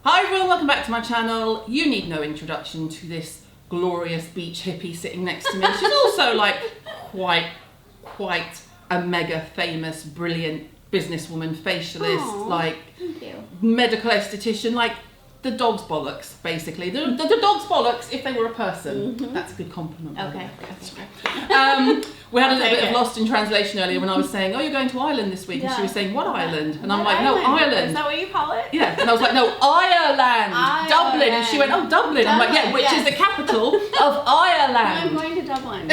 Hi everyone, welcome back to my channel. You need no introduction to this glorious beach hippie sitting next to me. She's also like quite a mega famous, brilliant businesswoman, facialist, Aww, like thank you. medical esthetician, like the dog's bollocks, basically. The dog's bollocks if they were a person. Mm-hmm. That's a good compliment. Okay. We had a little bit of lost in translation earlier when I was saying, oh, you're going to Ireland this week. And she was saying, what island? And I'm like, no, Ireland. Is that what you call it? Yeah, and I was like, no, Ireland, Dublin. And she went, oh, Dublin. I'm like, yeah, which is the capital of Ireland. I'm going to Dublin.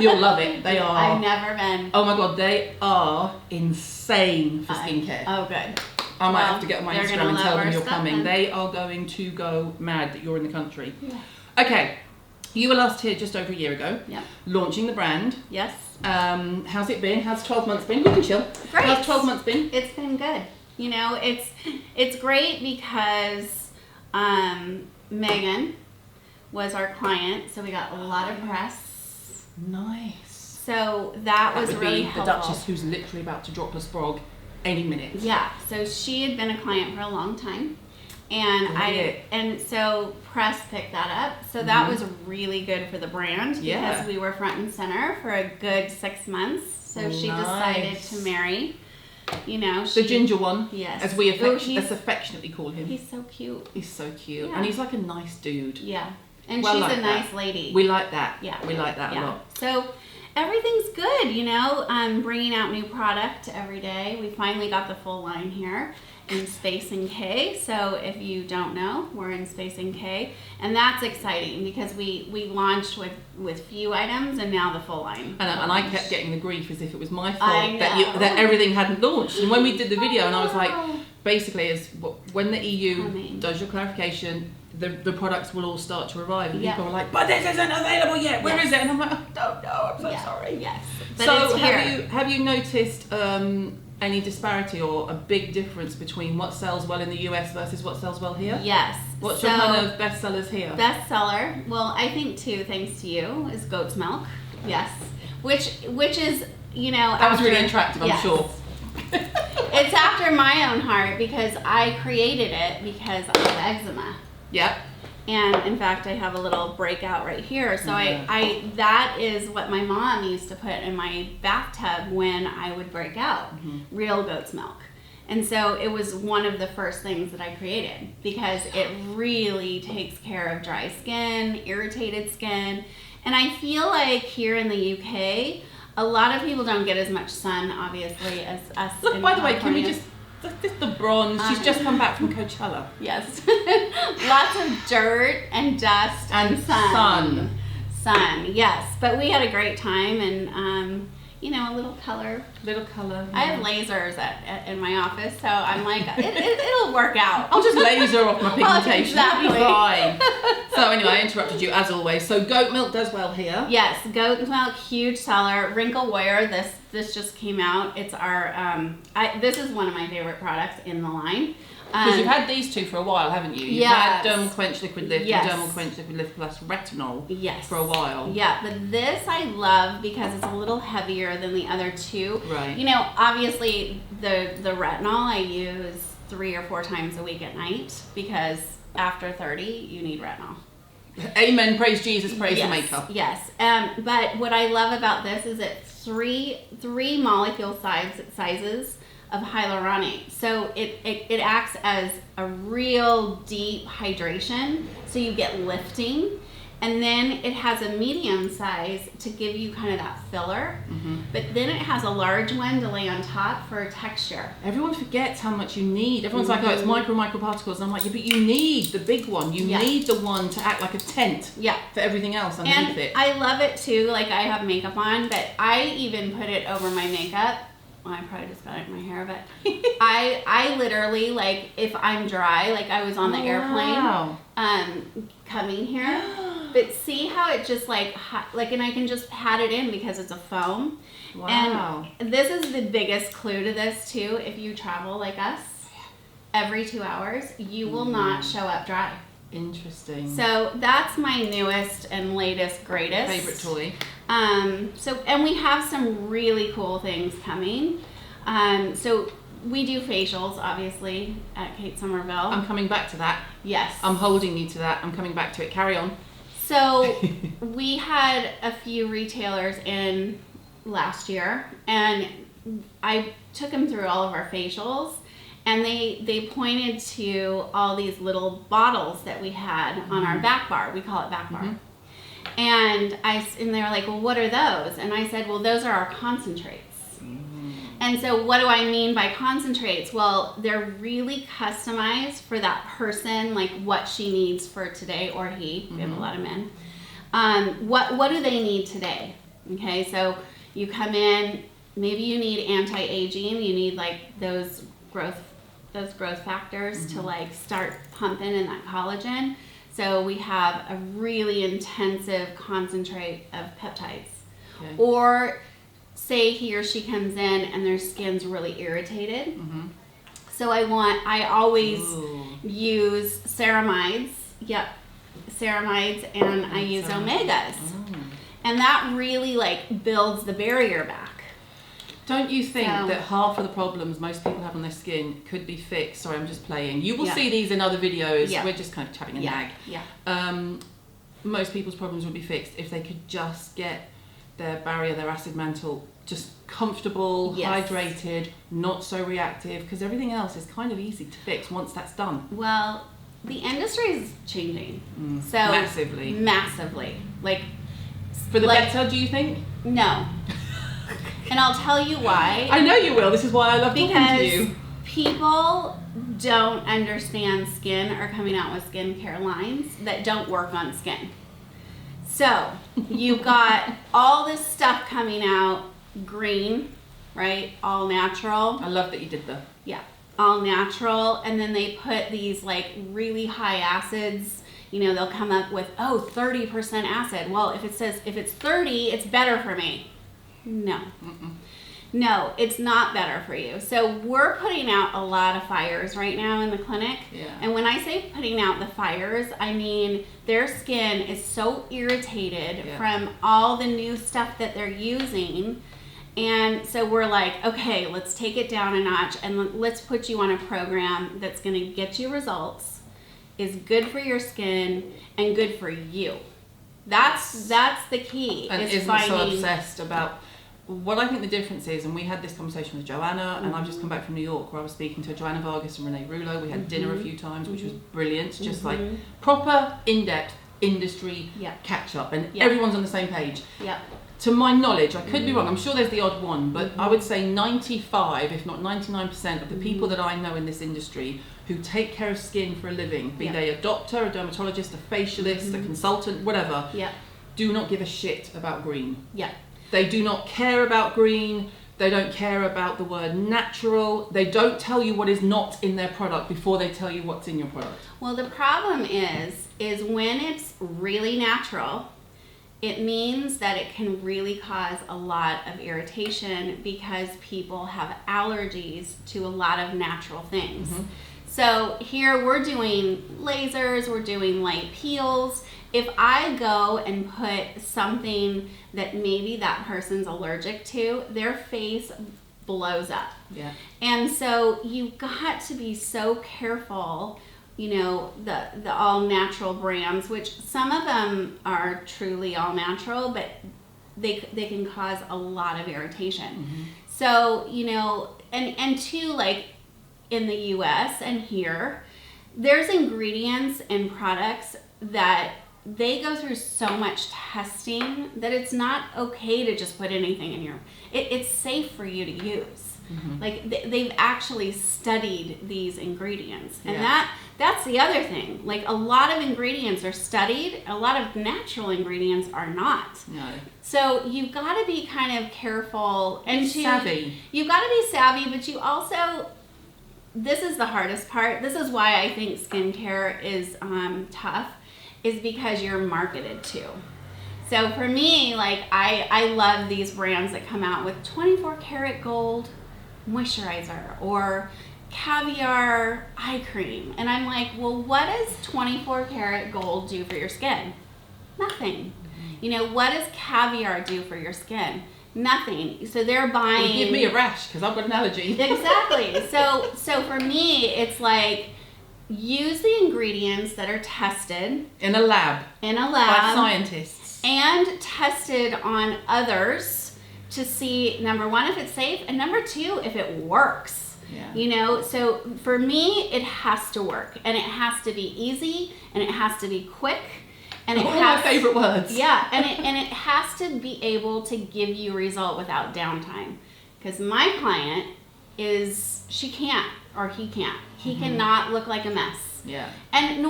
You'll love it. They are. I've never been. Oh my God, they are insane for skincare. Oh, good. I might have to get on my Instagram and tell them you're coming. Then. They are going to go mad that you're in the country. Yeah. Okay, you were last here just over a year ago. Yeah. Launching the brand. Yes. How's it been? How's 12 months been? You can chill. Great. How's 12 months been? It's been good. You know, it's great because Megan was our client, so we got a lot of press. Nice. So that was would really be helpful. the Duchess who's literally about to drop a sprog any minute. Yeah, so she had been a client for a long time, and so press picked that up. So that was really good for the brand because we were front and center for a good 6 months. So she decided to marry, you know, the ginger one, yes, as we affectionately call him. He's so cute. He's so cute, yeah. and he's like a nice dude. Yeah, and well, she's like a nice lady. We like that. Yeah, we like that a lot. So everything's good, you know. I'm bringing out new product every day. We finally got the full line here in Space and K. So if you don't know, we're in Space and K, and that's exciting because we launched with few items and now the full line. And I kept getting the grief as if it was my fault that everything hadn't launched. And when we did the video, and I was like, basically, is when the EU does your clarification, the products will all start to arrive, and people are like, but this isn't available yet. Where is it? And I'm like, I don't know. I'm so sorry. Yes. But so it's here. have you noticed any disparity or a big difference between what sells well in the US versus what sells well here? Yes. What's your kind of best sellers here? Bestseller, well, I think too, thanks to you, is goat's milk. Yes. Which is, you know, that was really attractive, I'm sure. It's after my own heart because I created it because of eczema. Yep. And in fact, I have a little breakout right here. So I that is what my mom used to put in my bathtub when I would break out, real goat's milk. And so it was one of the first things that I created because it really takes care of dry skin, irritated skin. And I feel like here in the UK, a lot of people don't get as much sun, obviously, as us. Look, by the way, can we just... the bronze. She's just come back from Coachella. Yes. Lots of dirt and dust and sun. Sun, yes. But we had a great time and, you know, a little color. Yeah. I have lasers in my office, so I'm like, it'll work out. I'll just laser off my pigmentation. Exactly. It'll be fine. So anyway, I interrupted you as always. So goat milk does well here. Yes, goat milk, huge seller. Wrinkle Warrior, this just came out. It's our, this is one of my favorite products in the line. Because you've had these two for a while, haven't you? You've had Dermal Quench Liquid Lift and Dermal Quench Liquid Lift plus Retinol for a while. Yeah, but this I love because it's a little heavier than the other two. Right. You know, obviously the Retinol I use 3 or 4 times a week at night because after 30 you need Retinol. Amen, praise Jesus, praise the maker. Yes, but what I love about this is it's three molecule sizes of hyaluronate. So it acts as a real deep hydration, so you get lifting, and then it has a medium size to give you kind of that filler, but then it has a large one to lay on top for texture. Everyone forgets how much you need. Everyone's like, oh, it's micro particles, and I'm like, yeah, but you need the big one. You need the one to act like a tent for everything else underneath it. I love it too. Like, I have makeup on, but I even put it over my makeup. Well, I probably just got it in my hair, but I literally, like, if I'm dry, like I was on the airplane coming here, but see how it just like, and I can just pat it in because it's a foam. Wow. And this is the biggest clue to this too. If you travel like us, every 2 hours, you will not show up dry. Interesting. So that's my newest and latest, greatest favorite toy. And we have some really cool things coming. So we do facials, obviously, at Kate Somerville. I'm coming back to that. Yes. I'm holding you to that. I'm coming back to it. Carry on. So we had a few retailers in last year, and I took them through all of our facials, and they pointed to all these little bottles that we had on our back bar. We call it back bar. And they were like, well, what are those? And I said, well, those are our concentrates. And so what do I mean by concentrates? Well, they're really customized for that person, like what she needs for today, or he. We have a lot of men. What do they need today? Okay, so you come in, maybe you need anti-aging, you need like those growth factors to like start pumping in that collagen. So we have a really intensive concentrate of peptides. Okay. Or say he or she comes in and their skin's really irritated. So I always use ceramides. Yep, ceramides, and I use omegas. And that really like builds the barrier back. Don't you think that half of the problems most people have on their skin could be fixed? Sorry, I'm just playing. You will see these in other videos. We're just kind of chatting a nag. Most people's problems would be fixed if they could just get their barrier, their acid mantle, just comfortable, hydrated, not so reactive, because everything else is kind of easy to fix once that's done. Well, the industry is changing. So massively. Like, for the better, do you think? No. And I'll tell you why. I know you will. This is why I love talking to you. Because people don't understand skin or coming out with skincare lines that don't work on skin. So you've got all this stuff coming out, green, right? All natural. I love that you did all natural. And then they put these like really high acids. You know, they'll come up with, 30% acid. Well, if it's 30, it's better for me. No. No, it's not better for you. So we're putting out a lot of fires right now in the clinic. And when I say putting out the fires, I mean their skin is so irritated from all the new stuff that they're using. And so we're like, okay, let's take it down a notch and let's put you on a program that's going to get you results, is good for your skin and good for you. That's the key. And isn't so obsessed about what I think the difference is, and we had this conversation with Joanna, and I've just come back from New York where I was speaking to Joanna Vargas and Renee Rouleau. We had dinner a few times, which was brilliant, just like proper in-depth industry catch-up, and everyone's on the same page. To my knowledge, I could be wrong, I'm sure there's the odd one, but I would say 95, if not 99% of the people that I know in this industry who take care of skin for a living, be they a doctor, a dermatologist, a facialist, a consultant, whatever, do not give a shit about green. They do not care about green. They don't care about the word natural. They don't tell you what is not in their product before they tell you what's in your product. Well, the problem is when it's really natural, it means that it can really cause a lot of irritation because people have allergies to a lot of natural things. So here we're doing lasers, we're doing light peels. If I go and put something that maybe that person's allergic to, their face blows up. And so you've got to be so careful, you know, the all natural brands, which some of them are truly all natural, but they can cause a lot of irritation. So, you know, and two, like in the US and here, there's ingredients in products that they go through so much testing that it's not okay to just put anything in your, it's safe for you to use. Like they've actually studied these ingredients, and that's the other thing. Like a lot of ingredients are studied, a lot of natural ingredients are not. So you've got to be kind of careful and savvy. You've got to be savvy, but you also, this is the hardest part. This is why I think skincare is tough, is because you're marketed to. So for me, like I love these brands that come out with 24 karat gold moisturizer or caviar eye cream. And I'm like, well, what does 24 karat gold do for your skin? Nothing. You know, what does caviar do for your skin? Nothing. So they're buying. Well, give me a rash because I've got an allergy. Exactly. So for me, it's like use the ingredients that are tested in a lab by scientists and tested on others to see, number one, if it's safe, and number two, if it works. Yeah. You know, so for me, it has to work, and it has to be easy, and it has to be quick. And all my favorite words. Yeah, and it has to be able to give you a result without downtime. Because my client she can't, or he can't. He cannot look like a mess. Yeah. And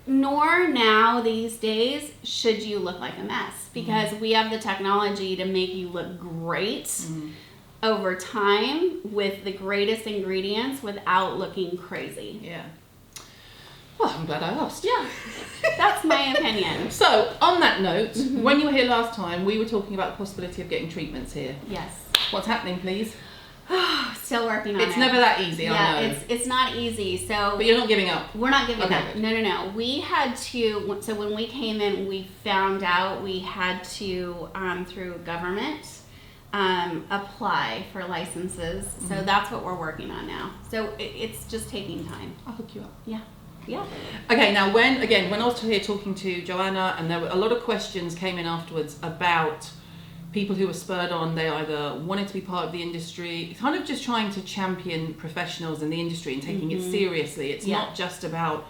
nor now these days should you look like a mess, because we have the technology to make you look great over time with the greatest ingredients without looking crazy. Yeah. Well, I'm glad I asked. Yeah, that's my opinion. So, on that note, when you were here last time, we were talking about the possibility of getting treatments here. Yes. What's happening, please? Still working on it. It's never that easy, I know. It's not easy. So, but you're not giving up. We're not giving up. Good. No. We had to. So when we came in, we found out we had to through government apply for licenses. So that's what we're working on now. So it's just taking time. I'll hook you up. Yeah. Yeah. Okay, now when I was here talking to Joanna, and there were a lot of questions came in afterwards about people who were spurred on, they either wanted to be part of the industry, kind of just trying to champion professionals in the industry and taking it seriously. It's not just about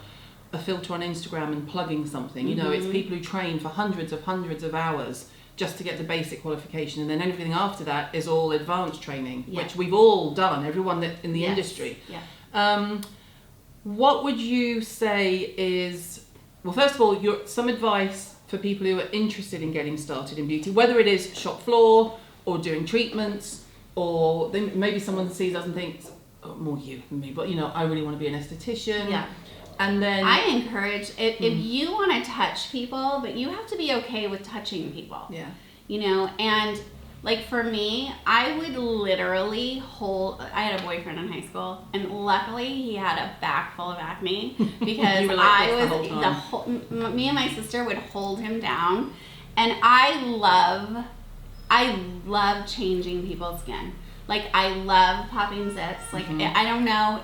a filter on Instagram and plugging something, you know, it's people who train for hundreds of hours just to get the basic qualification, and then everything after that is all advanced training, which we've all done, everyone that in the industry. Yeah. What would you say is, well, first of all, some advice for people who are interested in getting started in beauty, whether it is shop floor or doing treatments, or maybe someone sees us and thinks, oh, more you than me, but you know, I really want to be an esthetician. Yeah. And then I encourage, if you want to touch people, but you have to be okay with touching people. Yeah. You know, and like for me, I would literally I had a boyfriend in high school, and luckily he had a back full of acne because me and my sister would hold him down, and I love changing people's skin. Like I love popping zits. Like I don't know,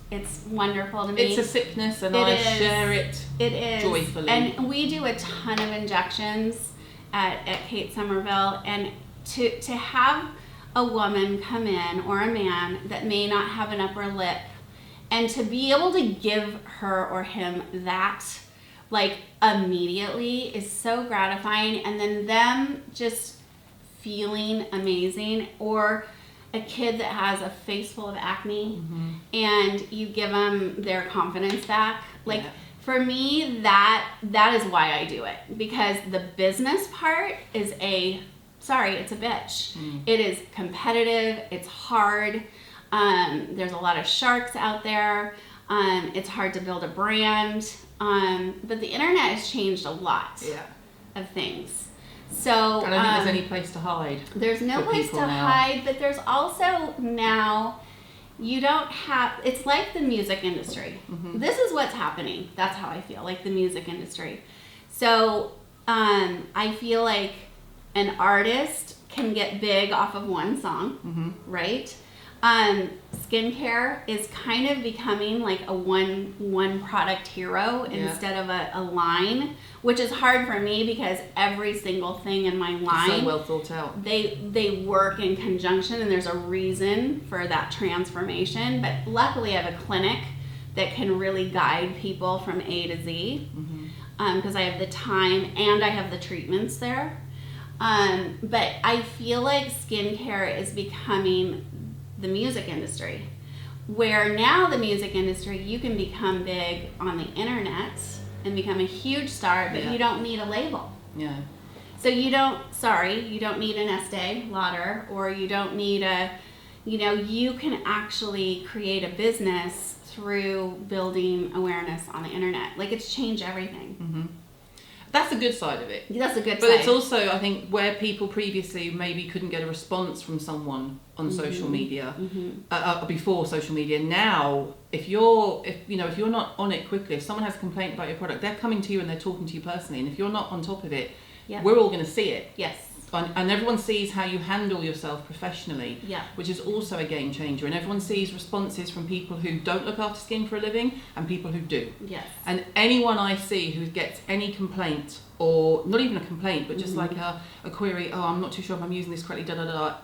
it's wonderful to me. It's a sickness, and I share it. It is joyfully. And we do a ton of injections at Kate Somerville, and to have a woman come in, or a man that may not have an upper lip, and to be able to give her or him that like immediately is so gratifying, and then them just feeling amazing. Or a kid that has a face full of acne and you give them their confidence back, like for me, that is why I do it, because the business part is it's a bitch. It is competitive, it's hard, there's a lot of sharks out there, it's hard to build a brand, but the internet has changed a lot of things. So I don't think there's any place to hide. There's no place to hide, but there's also now, you don't have, it's like the music industry. This is what's happening. That's how I feel, like the music industry. So I feel like an artist can get big off of one song, right? Skincare is kind of becoming like a one product hero instead of a line, which is hard for me because every single thing in my line so well thought out. They work in conjunction, and there's a reason for that transformation. But luckily I have a clinic that can really guide people from A to Z, because I have the time and I have the treatments there. But I feel like skincare is becoming the music industry, where now the music industry, you can become big on the internet and become a huge star, but you don't need a label. Yeah. So you don't need an Estee Lauder, or you don't need you can actually create a business through building awareness on the internet. Like, it's changed everything. That's the good side of it. That's a good side. But it's also, I think, where people previously maybe couldn't get a response from someone on social media, before social media. Now, if you're not on it quickly, if someone has a complaint about your product, they're coming to you and they're talking to you personally. And if you're not on top of it, we're all going to see it. Yes. and everyone sees how you handle yourself professionally, which is also a game changer. And everyone sees responses from people who don't look after skin for a living and people who do. Yes. And anyone I see who gets any complaint, or not even a complaint, but just like a query, oh, I'm not too sure if I'm using this correctly,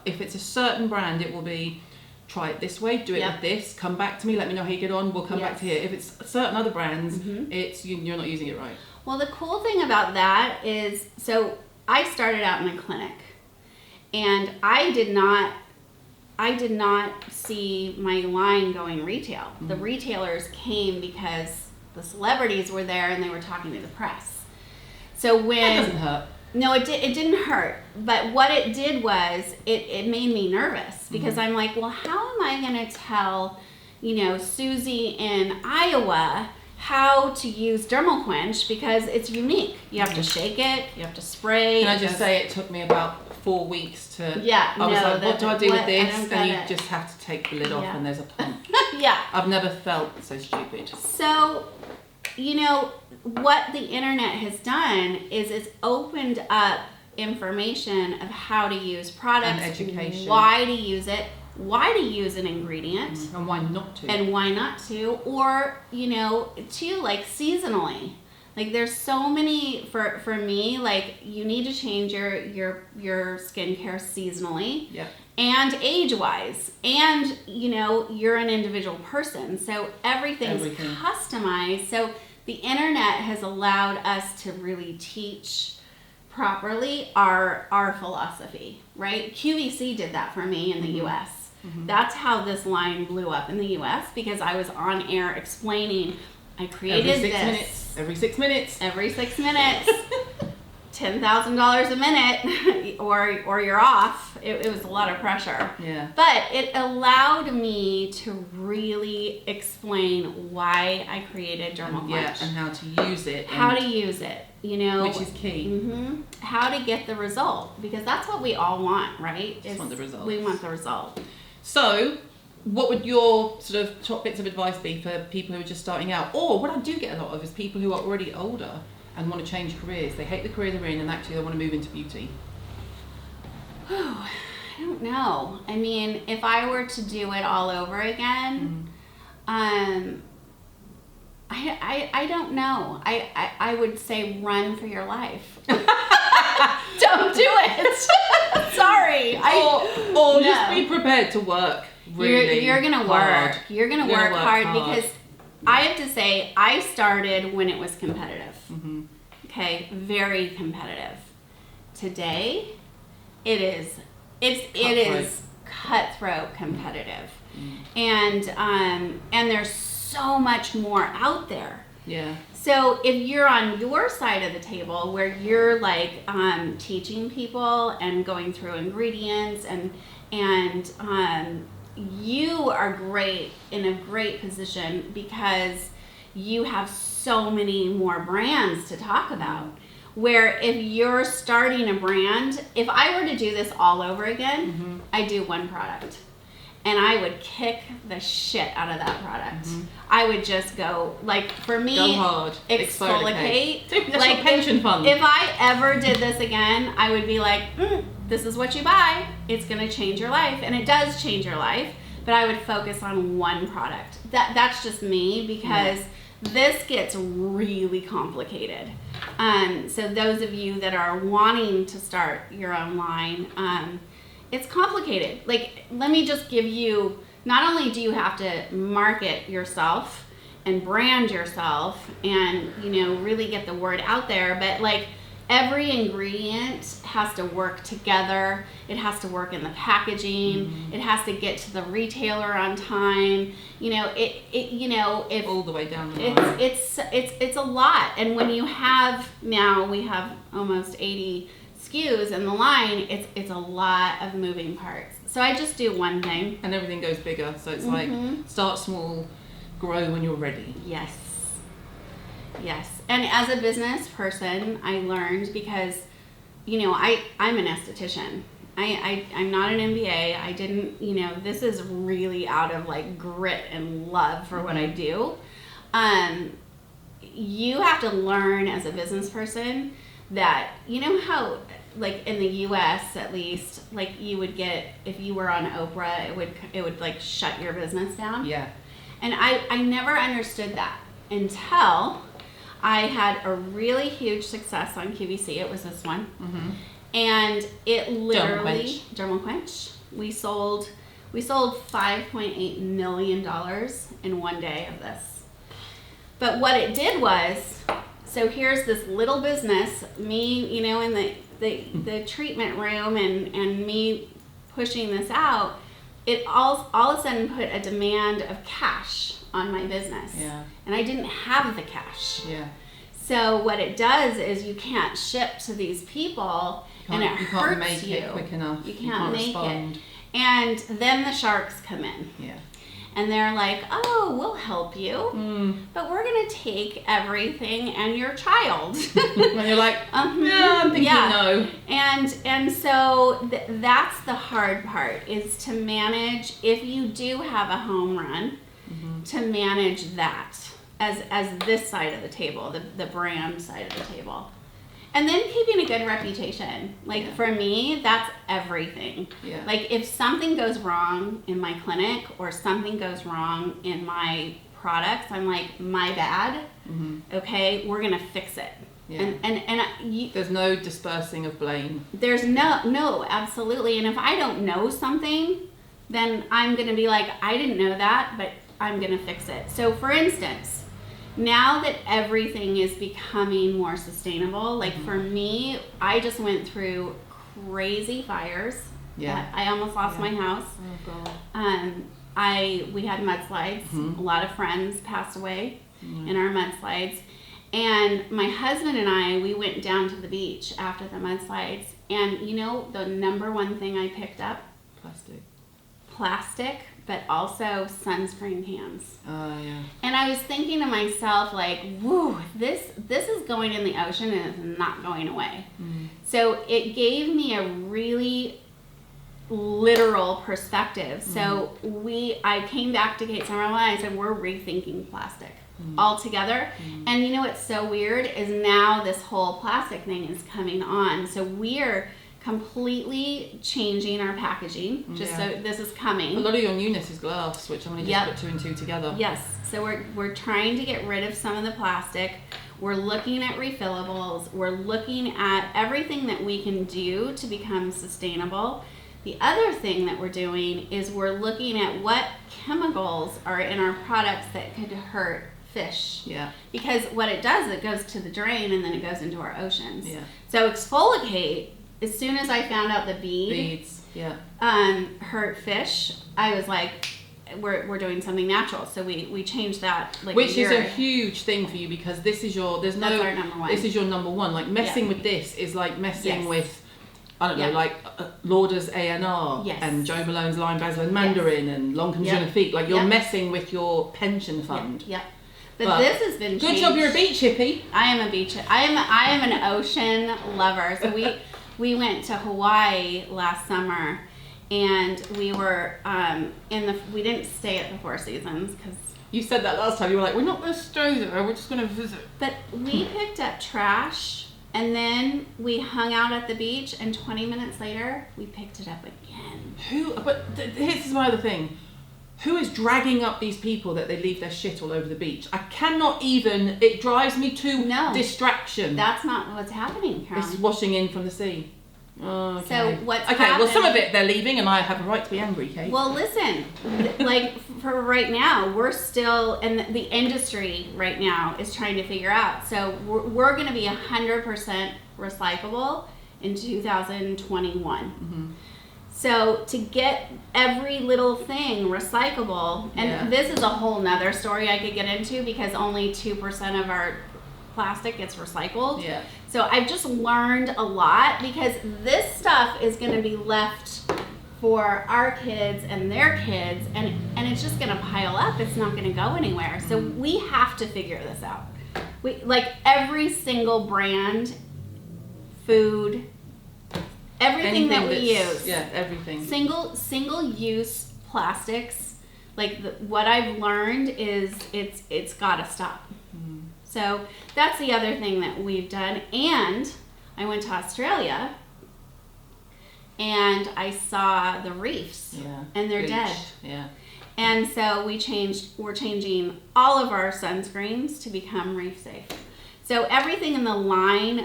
if it's a certain brand, it will be, try it this way, do it with this, come back to me, let me know how you get on, we'll come back to here. If it's certain other brands, it's you're not using it right. Well, the cool thing about that is, so I started out in a clinic, and I did not see my line going retail. The retailers came because the celebrities were there and they were talking to the press. So when that doesn't hurt. No, it didn't hurt. But what it did was it made me nervous, because I'm like, well, how am I going to tell, Susie in Iowa how to use Dermal Quench, because it's unique. You have to shake it, you have to spray. Can I just say it took me about 4 weeks to... I was like, what do I do with this? And you just have to take the lid off and there's a pump. I've never felt so stupid. So, what the internet has done is it's opened up information of how to use products, and education, why to use it, why to use an ingredient, and why not to, or to like seasonally. Like there's so many for me, like you need to change your skincare seasonally. And age-wise, and you're an individual person, so everything's customized. So the internet has allowed us to really teach properly our philosophy, right? QVC did that for me in the US. That's how this line blew up in the US, because I was on air explaining, I created every 6 minutes. $10,000 a minute, or you're off. It was a lot of pressure. But it allowed me to really explain why I created Dermal Quench. And how to use it. Which is key. How to get the result, because that's what we all want, right? Want the result. We want the result. So, what would your sort of top bits of advice be for people who are just starting out? Or what I do get a lot of is people who are already older and want to change careers. They hate the career they're in and actually they want to move into beauty. I don't know. I mean, if I were to do it all over again, I don't know. I would say run for your life. Don't do it. Sorry. Or just be prepared to work really You're going to work. You're going to work hard, because I have to say, I started when it was competitive. Okay, very competitive. Today, it is cutthroat competitive, and there's so much more out there. So if you're on your side of the table, where you're like teaching people and going through ingredients, and you are in a great position, because you have so many more brands to talk about. Where if you're starting a brand, if I were to do this all over again, I do one product, and I would kick the shit out of that product. I would just go, like, for me, go hard, exfoliate. That's like pension fund. If I ever did this again, I would be like, this is what you buy. It's gonna change your life, and it does change your life. But I would focus on one product. That's just me, because this gets really complicated. So those of you that are wanting to start your own line, it's complicated. Like, let me just give you, not only do you have to market yourself and brand yourself and, really get the word out there, but like every ingredient has to work together. It has to work in the packaging. It has to get to the retailer on time. If all the way down the line. It's a lot. And when you have, now we have almost 80 SKUs in the line, it's a lot of moving parts. So I just do one thing. And everything goes bigger. So it's like, start small, grow when you're ready. Yes. And as a business person, I learned, because, I'm an esthetician. I'm not an MBA. I didn't, this is really out of like grit and love for what I do. You have to learn as a business person that, you know how, like in the US at least, like you would get, if you were on Oprah, it would like shut your business down. Yeah. And I never understood that until I had a really huge success on QVC. It was this one. Mm-hmm. And it literally, Dermal Quench, we sold $5.8 million in one day of this. But what it did was, so here's this little business, me, you know, in the treatment room and me pushing this out, it all of a sudden put a demand of cash on my business. Yeah. And I didn't have the cash. Yeah. So what it does is you can't ship to these people and it hurts you. You can't make it quick enough. You can't make respond. it. And then the sharks come in. Yeah. And they're like, oh, we'll help you, but we're going to take everything and your child. And you're like, yeah, I'm thinking no. And so that's the hard part, is to manage, if you do have a home run, to manage that as this side of the table, the brand side of the table. And then keeping a good reputation. Like for me, that's everything. Yeah. Like if something goes wrong in my clinic or something goes wrong in my products, I'm like, my bad. Okay, we're gonna fix it. Yeah. And there's no dispersing of blame. There's no, absolutely. And if I don't know something, then I'm gonna be like, I didn't know that, but I'm gonna fix it. So for instance, now that everything is becoming more sustainable, like for me, I just went through crazy fires. Yeah. I almost lost my house. Oh God. We had mudslides. A lot of friends passed away in our mudslides. And my husband and I, we went down to the beach after the mudslides. And you know, the number one thing I picked up? Plastic, but also sunscreen cans. Oh, yeah. And I was thinking to myself, like, whoo, this is going in the ocean and it's not going away. So it gave me a really literal perspective. So I came back to Kate Somerville and I said, we're rethinking plastic altogether. And you know what's so weird is now this whole plastic thing is coming on. So we're completely changing our packaging, so this is coming. A lot of your newness is glass, which I'm going to just put two and two together. Yes, so we're trying to get rid of some of the plastic. We're looking at refillables. We're looking at everything that we can do to become sustainable. The other thing that we're doing is we're looking at what chemicals are in our products that could hurt fish. Yeah. Because what it does, it goes to the drain and then it goes into our oceans. Yeah. So exfoliate, as soon as I found out the beads hurt fish, I was like, we're doing something natural. So we changed that. Like which is a huge thing for you, because this is your that's our number one. This is your number one. Like messing with this is like messing with, I don't know, like Lauder's A&R and Joe Malone's lime basil and mandarin and Lancôme Genevieve. Like you're messing with your pension fund. But this has been good changed. job. You're a beach hippie. I am a beach. I am an ocean lover. So we went to Hawaii last summer, and we were we didn't stay at the Four Seasons because you said that last time. You were like, we're not going to stay there. We're just going to visit. But we picked up trash, and then we hung out at the beach, and 20 minutes later, we picked it up again. Here's my other thing. Who is dragging up these people that they leave their shit all over the beach? I cannot even, it drives me to distraction. That's not what's happening, Caroline. It's washing in from the sea. Oh, okay. So what's happening? Well, some of it they're leaving, and I have a right to be angry, Kate. Well, listen, like for right now, we're still, and the industry right now is trying to figure out. So we're going to be 100% recyclable in 2021. So to get every little thing recyclable, and this is a whole nother story I could get into, because only 2% of our plastic gets recycled. Yeah. So I've just learned a lot, because this stuff is going to be left for our kids and their kids, and it's just going to pile up. It's not going to go anywhere. So we have to figure this out. We, like every single brand, food, everything that we use. Yeah, everything. Single use plastics. Like what I've learned is it's got to stop. So that's the other thing that we've done. And I went to Australia and I saw the reefs, and they're dead. Yeah. And so we're changing all of our sunscreens to become reef safe. So everything in the line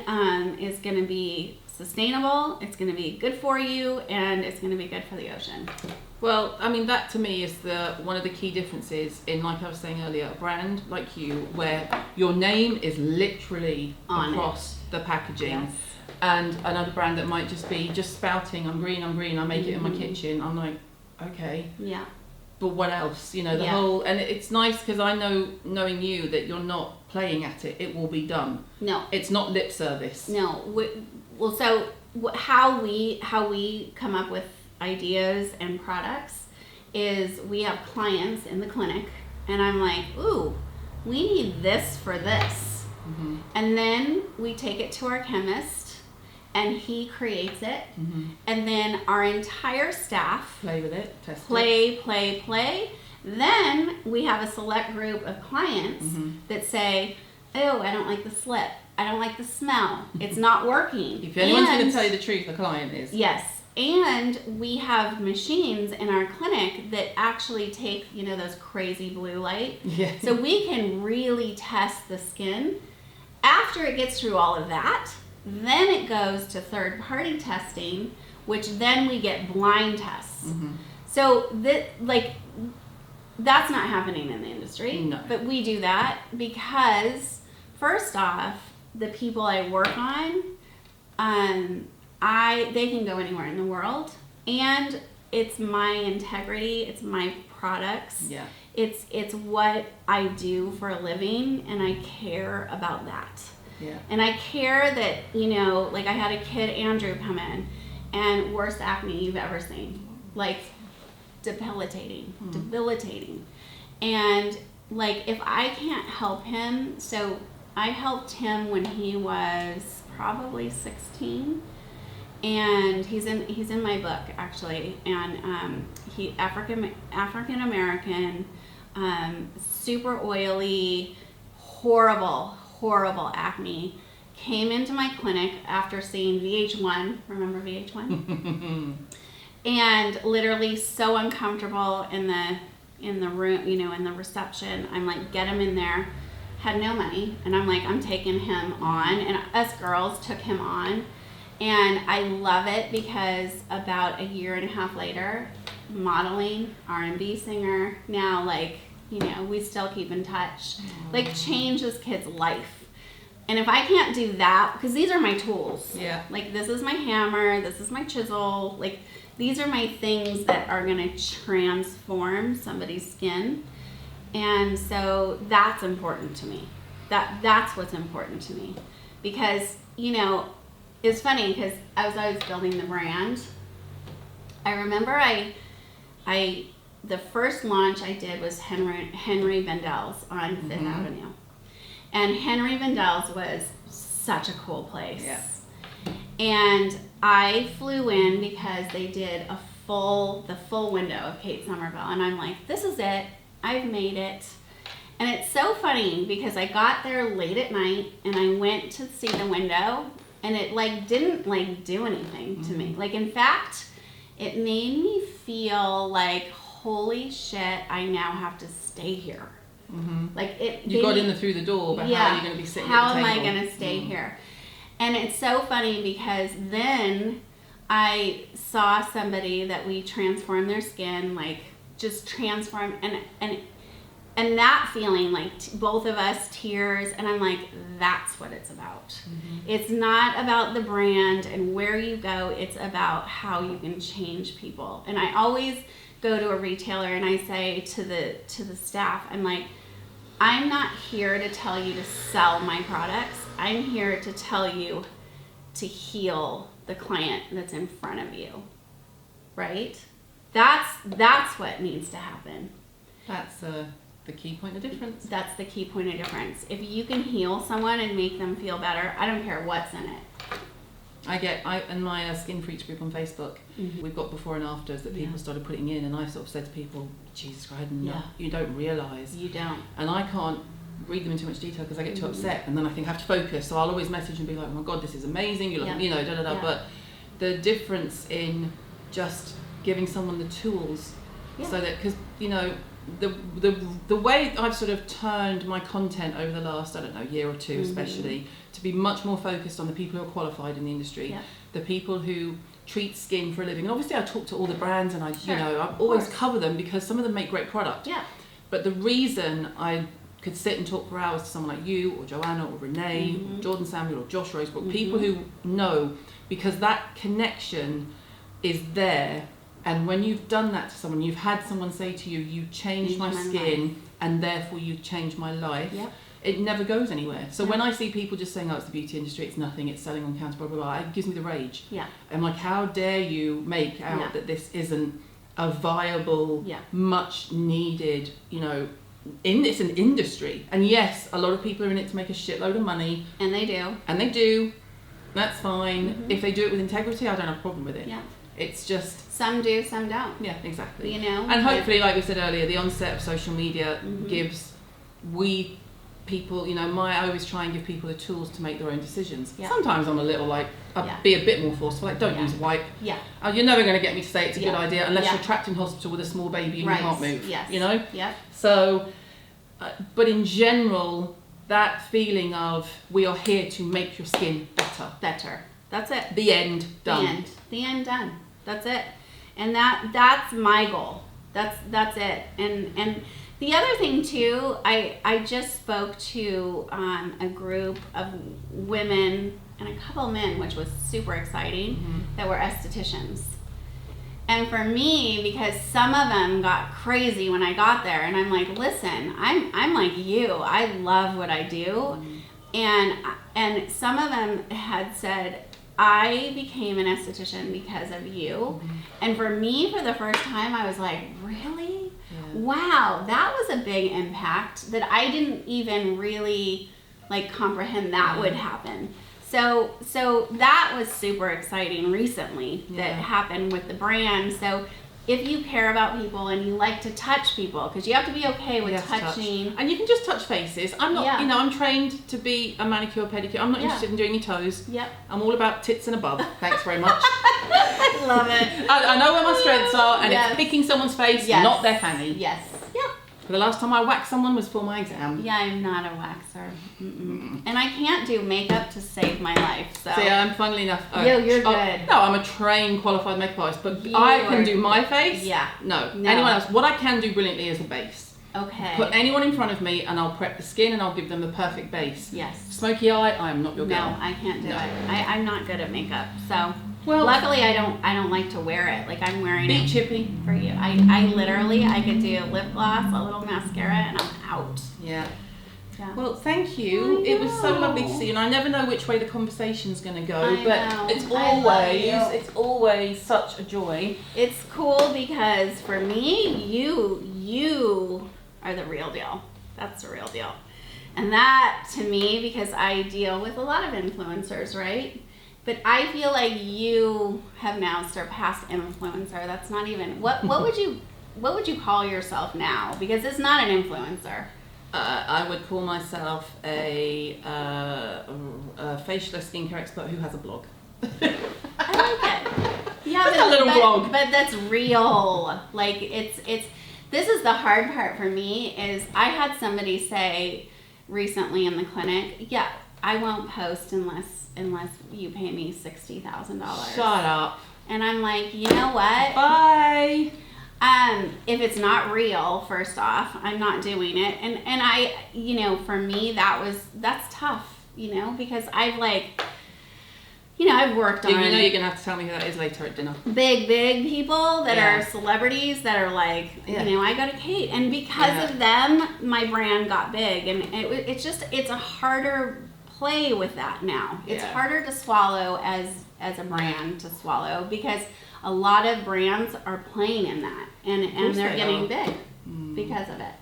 is going to be sustainable, it's going to be good for you, and it's going to be good for the ocean. Well, I mean, that to me is one of the key differences in, like I was saying earlier, a brand like you, where your name is literally across the packaging. Yes. And another brand that might just be spouting, I'm green, I make it in my kitchen. I'm like, okay. Yeah. But what else? You know, the whole, and it's nice because I know, knowing you, that you're not playing at it. It will be done. No. It's not lip service. No. Well, so how we come up with ideas and products is we have clients in the clinic, and I'm like, ooh, we need this for this. Mm-hmm. And then we take it to our chemist, and he creates it, and then our entire staff play with it, test play. Then we have a select group of clients that say, oh, I don't like the slip, I don't like the smell, it's not working. If anyone's going to tell you the truth, the client is. Yes. And we have machines in our clinic that actually take, those crazy blue light. Yeah. So we can really test the skin. After it gets through all of that, then it goes to third-party testing, which then we get blind tests. So that's not happening in the industry. No. But we do that because, first off, the people I work on, they can go anywhere in the world, and it's my integrity, it's my products. Yeah. It's what I do for a living, and I care about that. Yeah. And I care that, I had a kid, Andrew, come in, and worst acne you've ever seen. Like, debilitating. And, if I can't help him, so I helped him when he was probably 16, and he's in my book, actually, and he African American, super oily, horrible acne, came into my clinic after seeing VH1. Remember VH1? And literally so uncomfortable in the room, in the reception. I'm like, get him in there. Had no money, and I'm like, I'm taking him on, and us girls took him on, and I love it because about a year and a half later, modeling, R&B singer, now we still keep in touch. Change this kid's life. And if I can't do that, because these are my tools. Yeah. This is my hammer, this is my chisel, these are my things that are gonna transform somebody's skin. And so that's important to me. That's what's important to me. Because, it's funny because as I was building the brand, I remember the first launch I did was Henry Bendel's on Fifth Avenue. And Henry Bendel's was such a cool place. Yes. And I flew in because they did the full window of Kate Somerville. And I'm like, this is it. I've made it. And it's so funny because I got there late at night and I went to see the window, and it didn't do anything to me. In fact, it made me feel like, holy shit, I now have to stay here. You got in through the door, but how are you going to be sitting at the table? How am I going to stay here? And it's so funny because then I saw somebody that we transformed their skin, just transform, and that feeling, both of us, tears, and I'm like, that's what it's about. It's not about the brand and where you go, it's about how you can change people. And I always go to a retailer and I say to the staff, I'm like, I'm not here to tell you to sell my products. I'm here to tell you to heal the client that's in front of you, right? That's what needs to happen. That's the key point of difference. That's the key point of difference. If you can heal someone and make them feel better, I don't care what's in it. In my Skin Freaks group on Facebook, we've got before and afters that people started putting in, and I sort of said to people, Jesus Christ, no, you don't realise. You don't. And I can't read them in too much detail because I get too upset, and then I think I have to focus. So I'll always message and be like, oh my god, this is amazing. You look, you know, da da da. Yeah. But the difference in just giving someone the tools, so that, because you know, the way I've sort of turned my content over the last, I don't know, year or two especially, to be much more focused on the people who are qualified in the industry, the people who treat skin for a living. And obviously I talk to all the brands, and I you know, I always cover them because some of them make great product. Yeah. But the reason I could sit and talk for hours to someone like you or Joanna or Renee or Jordan Samuel or Josh Rosebrook, people who know, because that connection is there. And when you've done that to someone, you've had someone say to you, you changed my skin and therefore you changed my life. Yep. It never goes anywhere. So when I see people just saying, oh, it's the beauty industry, it's nothing, it's selling on counter, blah, blah, blah, it gives me the rage. Yeah. I'm like, how dare you make out that this isn't a viable, much needed, you know, it's an industry. And yes, a lot of people are in it to make a shitload of money. And they do. And they do. That's fine. If they do it with integrity, I don't have a problem with it. Yeah. It's just... Some do, some don't. Yeah, exactly. You know? And hopefully, like we said earlier, the onset of social media gives people, you know, I always try and give people the tools to make their own decisions. Yeah. Sometimes I'm a little like, I'll be a bit more forceful, like don't use a wipe. Yeah. You're never going to get me to say it's a good idea unless you're trapped in hospital with a small baby and you can't move. Yes. You know? Yeah. So, but in general, that feeling of we are here to make your skin better. Better. That's it. The end. Done. The end. Done. That's it. And that's my goal. That's it. And the other thing too, I just spoke to a group of women and a couple of men, which was super exciting, that were estheticians. And for me, because some of them got crazy when I got there, and I'm like, listen, I'm like you. I love what I do. And some of them had said, I became an esthetician because of you. And for me, for the first time, I was like, really? Yeah. Wow, that was a big impact that I didn't even really like comprehend that would happen. So that was super exciting recently that happened with the brand. So if you care about people and you like to touch people, because you have to be okay with touching. And you can just touch faces. I'm not, you know, I'm trained to be a manicure, pedicure. I'm not interested in doing your toes. Yep. I'm all about tits and above. Thanks very much. I love it. I know where my strengths are, and it's picking someone's face, not their fanny. Yes. Yeah. The last time I waxed someone was for my exam. Yeah, I'm not a waxer. And I can't do makeup to save my life. So I'm funnily enough. You're good. No, I'm a trained, qualified makeup artist, but I can do my face. Yeah. No. Anyone else? What I can do brilliantly is the base. Okay. Put anyone in front of me, and I'll prep the skin, and I'll give them the perfect base. Yes. Smoky eye, I am not your girl. No, I can't do it. I'm not good at makeup, so. Well, luckily I don't like to wear it. Like I'm wearing it chippy for you. I literally could do lip gloss, a little mascara, and I'm out. Yeah. Well, thank you. It was so lovely to see you. And I never know which way the conversation's going to go, but it's always such a joy. It's cool because for me, you are the real deal. That's the real deal. And that to me, because I deal with a lot of influencers, right? But I feel like you have now surpassed influencer. That's not even what would you call yourself now? Because it's not an influencer. I would call myself a facialist skincare expert who has a blog. I like it. Yeah, that's a little blog. But that's real. Like it's. This is the hard part for me. Is I had somebody say recently in the clinic, yeah, I won't post unless you pay me $60,000. Shut up. And I'm like, you know what? Bye. If it's not real, first off, I'm not doing it. And I, you know, for me, that's tough, you know, because I've like, you know, I've worked on. You know, you're gonna have to tell me who that is later at dinner. Big people that are celebrities that are like, you know, I go to Kate, and because of them, my brand got big, and it's a harder play with that now. It's harder to swallow as a brand to swallow because a lot of brands are playing in that, and they're getting big because of it.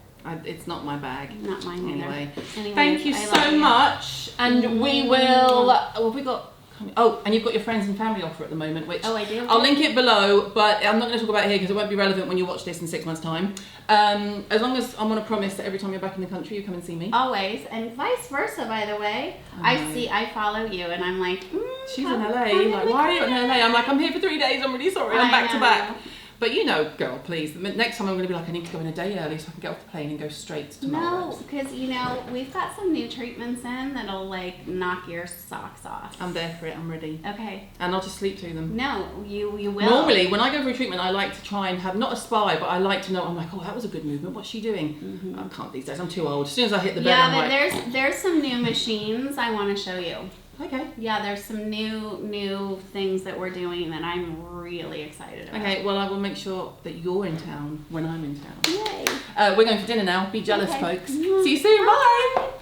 It's not my bag. Not mine anyway. Anyways, thank you so much, and we will. Well, we got a Oh, and you've got your friends and family offer at the moment, which I do. I'll link it below, but I'm not going to talk about it here because it won't be relevant when you watch this in 6 months' time. As long as I'm on a promise that every time you're back in the country, you come and see me. Always, and vice versa, by the way. I follow you, and I'm like, she's in LA. Like, why are you in LA? I'm like, I'm here for 3 days. I'm really sorry. I'm back to back. But you know, girl, please. The next time I'm going to be like, I need to go in a day early so I can get off the plane and go straight to tomorrow. No, because you know we've got some new treatments in that'll like knock your socks off. I'm there for it. I'm ready. Okay. And I'll just sleep through them. No, you will. Normally, when I go for a treatment, I like to try and have not a spy, but I like to know. I'm like, oh, that was a good movement. What's she doing? I can't these days. I'm too old. As soon as I hit the bed, I'm like, there's some new machines I want to show you. Okay. Yeah, there's some new things that we're doing that I'm really excited about. Okay, well, I will make sure that you're in town when I'm in town. Yay. We're going for dinner now. Be jealous, folks. Mm-hmm. See you soon. Bye.